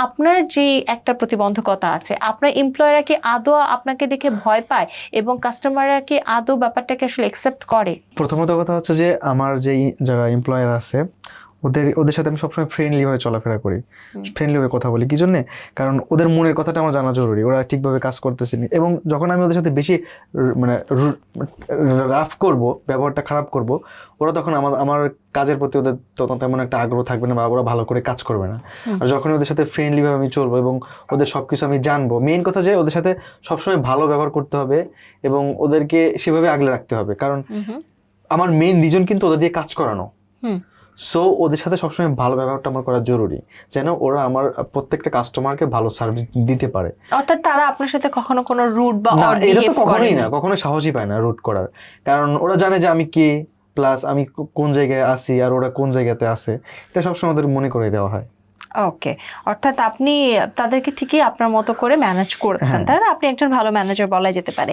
আপনার যে একটা প্রতিবন্ধকতা আছে, আপনার এমপ্লয়াররা কি আদৌ আপনাকে দেখে ভয় পায় এবং কাস্টমাররা কি আদৌ ব্যাপারটাকে আসলে একসেপ্ট করে? প্রথমত কথা হচ্ছে যে আমার যেই যারা এমপ্লয়ার আছে ওদের সাথে আমি সবসময় ফ্রেন্ডলি ভাবে চলাফেরা করি, ফ্রেন্ডলি ভাবে কথা বলি। কি জন্যে? কারণ ওদের মনের কথাটা আমার জানা জরুরি, ওরা ঠিকভাবে কাজ করতেছে নি। এবং যখন আমি ওদের সাথে বেশি মানে রাফ করব, ব্যবহারটা খারাপ করব, ওরা তখন আমার কাজের প্রতি ওদের তখন তেমন একটা আগ্রহ থাকবে না বা ওরা ভালো করে কাজ করবে না। আর যখন ওদের সাথে ফ্রেন্ডলি ভাবে আমি চলবো এবং ওদের সবকিছু আমি জানবো, মেইন কথা যে ওদের সাথে সবসময় ভালো ব্যবহার করতে হবে এবং ওদেরকে সেভাবে আগলে রাখতে হবে। কারণ আমার মেইন রিজন কিন্তু ওদের দিয়ে কাজ করানো। সো ওদের সাথে সবসময় ভালো ব্যবহারটা আমার করা জরুরি, যেন ওরা আমার প্রত্যেকটা কাস্টমারকে ভালো সার্ভিস দিতে পারে। অর্থাৎ তারা আপনার সাথে কখনো কোনো রুড বা না, odd এটা তো behave কখনোই করেনি? না, কখনোই সাহসই পায় না রুট করার। কারণ ওরা জানে যে আমি কে, প্লাস আমি কোন জায়গায় আছি আর ওরা কোন জায়গাতে আছে, এটা সবসময় ওদের মনে করে দেওয়া হয়। ওকে, অর্থাৎ আপনি তাদেরকে ঠিকই আপনার মতো করে ম্যানেজ করছেন, তাই না? আপনি একজন ভালো ম্যানেজার বলা যেতে পারে।